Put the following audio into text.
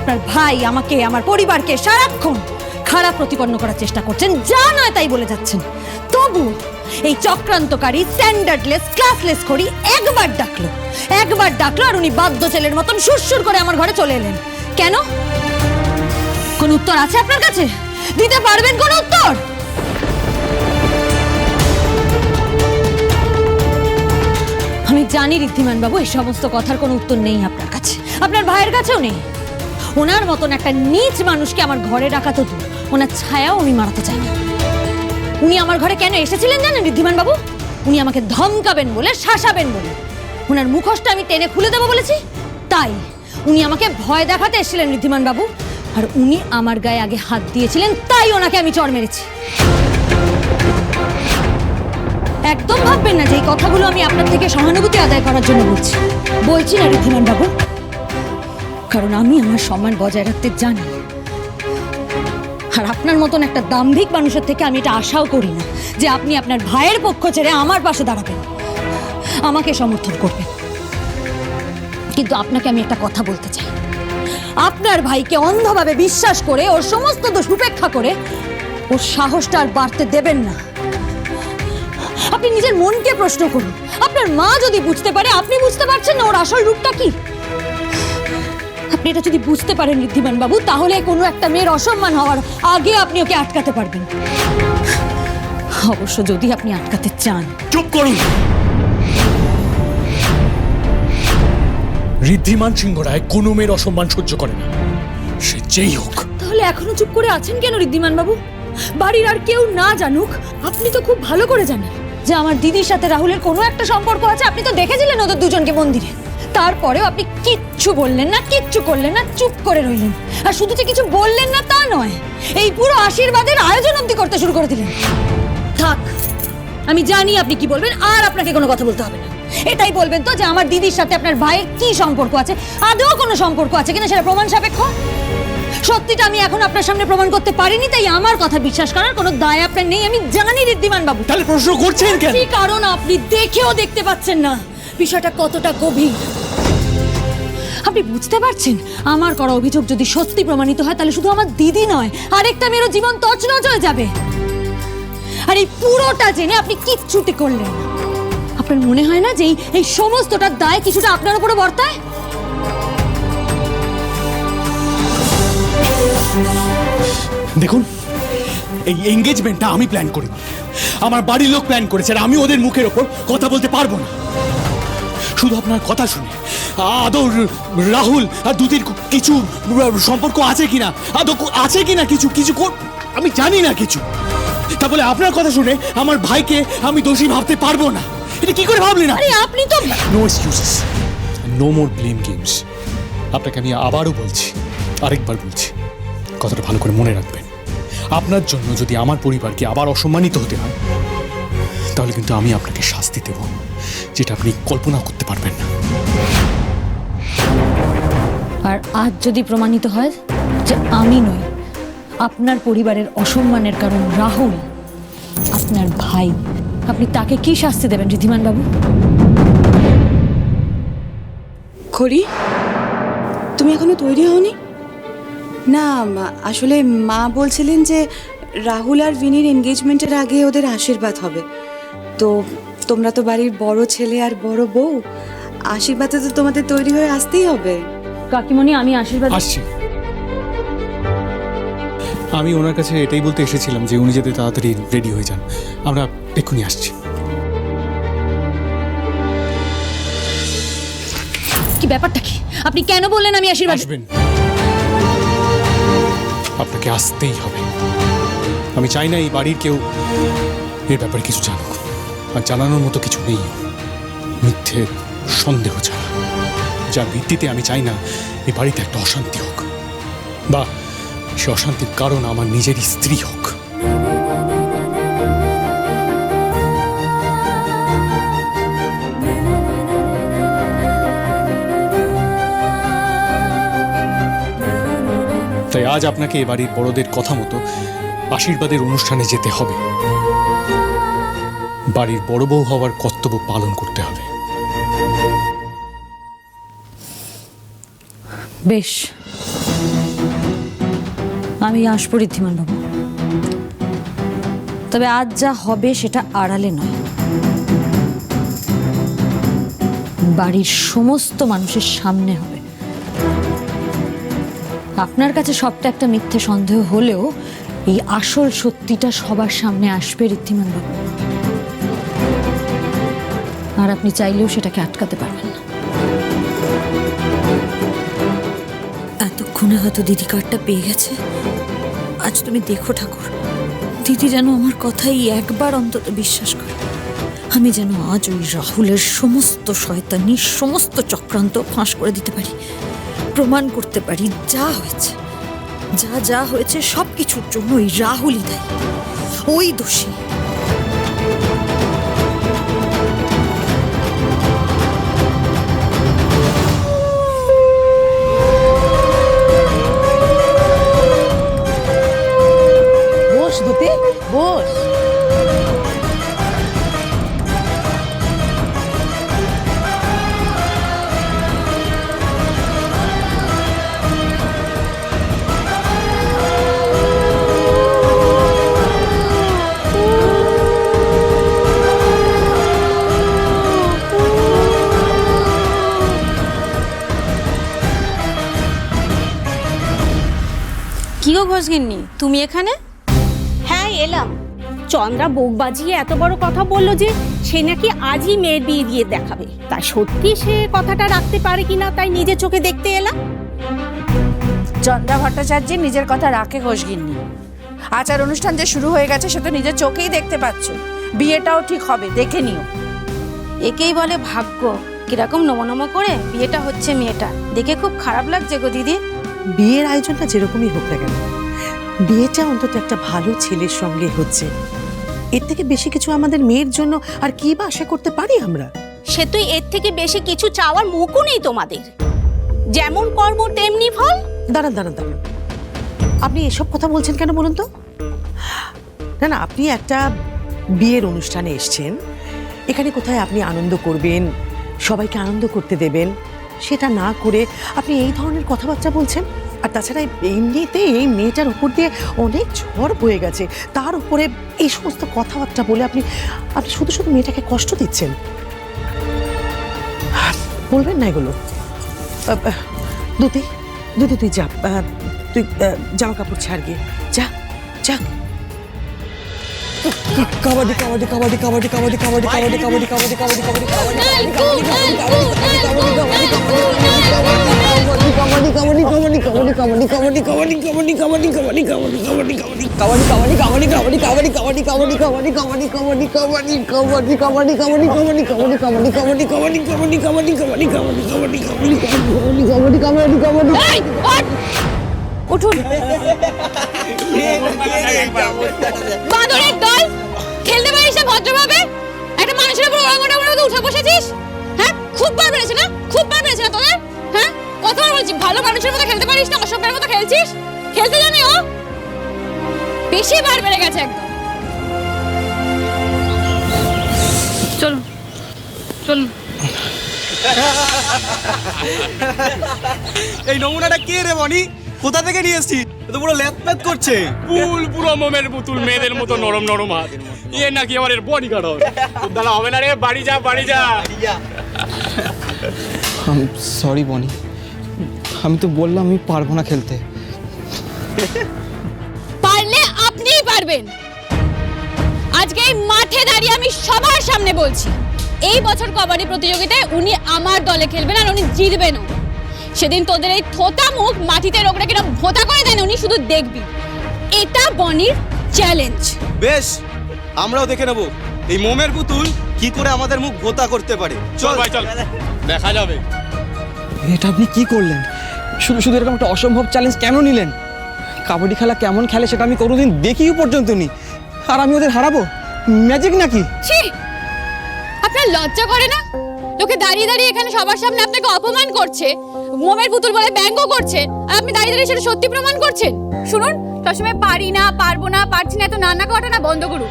আপনার ভাই আমাকে, আমার পরিবারকে সারাক্ষণ খারাপ প্রতিপন্ন করার চেষ্টা করছেন, যা নয় তাই বলে যাচ্ছেন। তবু এই চক্রান্তকারী স্ট্যান্ডার্ডলেস ক্লাসলেস করি একবার ডাকলো আর উনি বাধ্য ছেলের মতন সুরসুর করে আমার ঘরে চলে এলেন। কেন? কোন উত্তর আছে আপনার কাছে? দিতে পারবেন কোন উত্তর? আমি জানি ঋদ্ধিমান বাবু, এই সমস্ত কথার কোনো উত্তর নেই আপনার কাছে, আপনার ভাইয়ের কাছেও নেই। ওনার মতন একটা নীচ মানুষকে আমার ঘরে রাখা তো দূর, ওনার ছায়াও আমি মারাতে চাই না। উনি আমার ঘরে কেন এসেছিলেন জানেন ঋদ্ধিমান বাবু? উনি আমাকে ধমকাবেন বলে, শাসাবেন বলে। ওনার মুখোশটা আমি টেনে খুলে দেবো বলেছি, তাই উনি আমাকে ভয় দেখাতে এসেছিলেন ঋদ্ধিমান বাবু। আর উনি আমার গায়ে আগে হাত দিয়েছিলেন, তাই ওনাকে আমি চড় মেরেছি। একদম ভাববেন না যে এই কথাগুলো আমি আপনার থেকে সহানুভূতি আদায় করার জন্য বলছি না ঋদ্ধিমান বাবু, কারণ আমি আমার সম্মান বজায় রাখতে জানি। আর আপনার মতন একটা দাম্ভিক মানুষের থেকে আমি এটা আশাও করি না যে আপনি আপনার ভাইয়ের পক্ষ ছেড়ে আমার পাশে দাঁড়াবেন, আমাকে সমর্থন করবেন। কিন্তু আপনাকে আমি একটা কথা বলতে চাই, আপনার ভাইকে অন্ধভাবে বিশ্বাস করে, ওর সমস্ত দোষ উপেক্ষা করে ওর সাহসটা আর বাড়তে দেবেন না। আপনি নিজের মনকে প্রশ্ন করুন, আপনার মা যদি বুঝতে পারে আপনি বুঝতে পারছেন না ওর আসল রূপটা কি। আপনি এটা যদি বুঝতে পারেন ঋদ্ধিমান বাবু, তাহলে কোনো একটা মেয়ের অসম্মান হওয়ার আগে আপনি ওকে আটকাতে পারবেন। অবশ্য যদি আপনি আটকাতে চান। চুপ করুন। ঋদ্ধিমান সিংহ রায় কোনো মেয়ের অসম্মান সহ্য করে না, সে যেই হোক। তাহলে এখনো চুপ করে আছেন কেন ঋদ্ধিমান বাবু? বাড়ির আর কেউ না জানুক, আপনি তো খুব ভালো করে জানেন যে আমার দিদির সাথে রাহুলের কোনো একটা সম্পর্ক আছে। আপনি তো দেখেছিলেন ওদের দুজনকে মন্দিরে। তারপরেও আপনি কিচ্ছু বললেন না, কিচ্ছু করলেন না, চুপ করে রইলেন। আর শুধু যে কিছু বললেন না তা নয়, এই পুরো আশীর্বাদের আয়োজন অবধি করতে শুরু করে দিলেন। থাক, আমি জানি আপনি কি বলবেন, আর আপনাকে কোনো কথা বলতে হবে না। এটাই বলবেন তো যে আমার দিদির সাথে আপনার ভাইয়ের কি সম্পর্ক আছে, আদৌ কোনো সম্পর্ক আছে কিনা সেটা প্রমাণ সাপেক্ষ। সত্যিটা আমি এখন আপনার সামনে প্রমাণ করতে পারিনি, তাই আমার কথা বিশ্বাস করার কোনো দায় আপনার নেই। আমি জানি ঋদ্ধিমান বাবু। তাহলে প্রশ্ন করছেন কেন? কারণ আপনি দেখেও দেখতে পাচ্ছেন না বিষয়টা কতটা গভীর। আপনি বুঝতে পারছেন আমার করা অভিযোগ যদি সত্যি প্রমাণিত হয়, তাহলে শুধু আমার দিদি নয়, আরেকটা মেয়েরও জীবন তছনছ হয়ে যাবে। আর এই পুরোটা জেনে আপনি কিচ্ছুটি করলেন না। আপনার মনে হয় না যে এই সমস্তটার দায় কিছুটা আপনার উপরে বর্তায়? দেখুন, এই এঙ্গেজমেন্টটা আমি প্ল্যান করিনি, আমার বাড়ির লোক প্ল্যান করেছে। আর আমি ওদের মুখের ওপর কথা বলতে পারবো না। শুধু আপনার কথা শুনে আদৌ রাহুল আর দুদির কিছু সম্পর্ক আছে কিনা, আদৌ আছে কিনা কিছু কিছু আমি জানি না কিছু। তা বলে আপনার কথা শুনে আমার ভাইকে আমি দোষী ভাবতে পারবো না। এটা কি করে ভাবলেন? আরে আপনি তো no excuses, no more blame games. আপনাকে আমি আবারও বলছি, আরেকবার বলছি, কথাটা ভালো করে মনে রাখবেন। আপনার জন্য যদি আমার পরিবারকে আবার অসম্মানিত হতে হয়, তাহলে কিন্তু আমি আপনাকে শাস্তি দেব, যেটা আপনি কল্পনা করতে পারবেন না। আর আজ যদি প্রমাণিত হয় যে আমি নই, আপনার পরিবারের অসম্মানের কারণ রাহুল, আপনার ভাই, আপনি তাকে কি শাস্তি দেবেন ঋদ্ধিমান বাবু? খড়ি, তুমি এখনো তৈরি হওনি? না, আসলে মা বলছিলেন যে রাহুল আর ভিনির এনগেজমেন্টের আগে ওদের আশীর্বাদ হবে। তো তোমরা তো বাড়ির বড় ছেলে আর বড় বউ, আশীর্বাদে তো তোমাদের তৈরি হয়ে আসতেই হবে। কাকিমণি, আমি আশীর্বাদ আসছি। আমি ওনার কাছে এটাই বলতে এসেছিলাম যে উনি যাতে তাড়াতাড়ি রেডি হয়ে যান। আমরা এক্ষুনি আসছি। কি ব্যাপারটা কি? আপনি কেন বললেন আমি আশীর্বাদ? আসবেন, আপনাকে আসতেই হবে। আমি চাই না এই বাড়ির কেউ এর ব্যাপারে কিছু জানুক। আর জানানোর মতো কিছু নেই, মিথ্যে সন্দেহ ছাড়া, যার ভিত্তিতে আমি চাই না এই বাড়িতে একটা অশান্তি হোক, বা সে অশান্তির কারণ আমার নিজের স্ত্রী হোক। তাই আজ আপনাকে এ বাড়ির বড়দের কথা মতো আশীর্বাদের অনুষ্ঠানে যেতে হবে। বাড়ির বড় বউ হওয়ার কর্তব্য পালন করতে হবে। বেশ, আমি আসবো ঋদ্ধিমান বাবু, তবে আজ যা হবে সেটা আড়ালে নয়, বাড়ির সমস্ত মানুষের সামনে হবে। আপনার কাছে সবটা একটা মিথ্যে সন্দেহ হলেও এই আসল সত্যিটা সবার সামনে আসবে ঋদ্ধিমান বাবু, আর আপনি চাইলেও সেটাকে আটকাতে পারবেন না। এতক্ষণে হয়তো দিদি কার্ডটা পেয়ে গেছে। আজ তুমি দেখো ঠাকুর, দিদি যেন আমার কথাই একবার অন্তত বিশ্বাস করে। আমি যেন আজ ওই রাহুলের সমস্ত শয়তানি, সমস্ত চক্রান্ত ফাঁস করে দিতে পারি, প্রমাণ করতে পারি যা হয়েছে সব কিছুর জন্য ওই রাহুলই দায়ী, ওই দোষী। বস দুতে, বস। কি গো ঘোষগিন্নি, তুমি এখানে? হ্যাঁ এলাম। চন্দ্রা বুক বাজিয়ে এত বড় কথা বললো যে সে নাকি আজই মেয়ের বিয়ে দিয়ে দেখাবে। তাই সত্যি সে কথাটা রাখতে পারে কিনা তাই নিজের চোখে দেখতে এলাম। চন্দ্রা ভট্টাচার্য নিজের কথা রাখে ঘোষগিন্নি। আচার অনুষ্ঠান যে শুরু হয়ে গেছে সে তো নিজের চোখেই দেখতে পাচ্ছ। বিয়েটাও ঠিক হবে, দেখে নিও। একেই বলে ভাগ্য। কিরকম নমনম করে বিয়েটা হচ্ছে মেয়েটা, দেখে খুব খারাপ লাগছে গো দিদি। বিয়ের আয়োজনটা যেরকমই হোক না কেন, বিয়েটা অন্তত একটা ভালো ছেলের সঙ্গে হচ্ছে। এর থেকে বেশি কিছু আমাদের মেয়ের জন্য আর কি বা আশা করতে পারি আমরা? সে তুই এর থেকে বেশি কিছু চাওয়ার মুখও নেই তোমাদের। যেমন কর্ম তেমনি ফল। দাঁড়ান দাঁড়ান দাঁড়ান, আপনি এসব কথা বলছেন কেন বলুন তো? না না, আপনি একটা বিয়ের অনুষ্ঠানে এসছেন, এখানে কোথায় আপনি আনন্দ করবেন, সবাইকে আনন্দ করতে দেবেন, সেটা না করে আপনি এই ধরনের কথাবার্তা বলছেন। আর তাছাড়া এমনিতে এই মেয়েটার উপর দিয়ে অনেক ঝড় বয়ে গেছে, তার উপরে এই সমস্ত কথাবার্তা বলে আপনি আপনি শুধু শুধু মেয়েটাকে কষ্ট দিচ্ছেন। বলবেন না এগুলো। দুতি দুতি তুই যা, তুই জামা কাপড় ছাড় গিয়ে যা যা। কাবাডি কাবাডি কাবাডি কাবাডি কাবাডি কাবাডি কাবাডি কাবাডি কাবাডি কাবাডি কাবাডি উঠুন বাঁদরের দল, খেলতে পারিস না ভদ্রভাবে? একটা মানুষের উপর ওরঙ্গটার মধ্যে উঠে বসেছিস। হ্যাঁ, খুব বার বেড়েছে না, খুব বার বেড়েছে না তোদের? হ্যাঁ, কতবার বলছি ভালো মানুষের মতো খেলতে পারিস না, অসভ্যের মতো খেলছিস। খেলতে জানি ও বেশি বার বেড়ে গেছে একদম। চলুন চলুন। এই নমুনাটা কে রে বনি? কোথা থেকে নিয়ে এসেছিস? এ তো পুরো ল্যাপপ্যাপ করছে। পুরো মোমের পুতুল, মেয়েদের মতো নরম নরম হাত। এ নাকি আমার এর বডি গার্ড হবে। দাঁড়া, হবে না রে, বাড়ি যা বাড়ি যা। সরি বনি, আমি তো বললাম আমি পারবো না খেলতে। পারলে আপনিই পারবেন। আজকে এই মাঠে দাঁড়িয়ে আমি সবার সামনে বলছি, এই বছর কবাডি প্রতিযোগিতায় উনি আমার দলে খেলবেন আর উনি জিতবেনও। সেদিন তোদের এই থোতা মুখ মাটিতে রোগড়া কিরম ভোতা করে দেন উনি শুধু দেখবি। এটা বনির চ্যালেঞ্জ। বেশ, আমরাও দেখে নেবো এই মোমের পুতুল কি করে আমাদের মুখ ভোতা করতে পারে। চল ভাই চল, দেখা যাবে। এটা আপনি কি করলেন? শুধু শুধু এরকম একটা অসম্ভব চ্যালেঞ্জ কেন নিলেন? কাবাডি খেলা কেমন খেলে সেটা আমি কোনোদিন দেখিও পর্যন্ত নি, আর আমি ওদের হারাবো? ম্যাজিক নাকি? ছি, আপনার লজ্জা করে না? লোকে দাঁড়িয়ে দাঁড়িয়ে এখানে সবার সামনে আপনাকে অপমান করছে, মোমের পুতুল বলে ব্যঙ্গ করছে, আর আপনি দাঁড়িয়ে দাঁড়িয়ে সেটা সত্যি প্রমাণ করছেন। শুনুন, সবসময় পারি না, পারবো না, পারছি না, এত নানা ঘটনা বন্ধ করুন।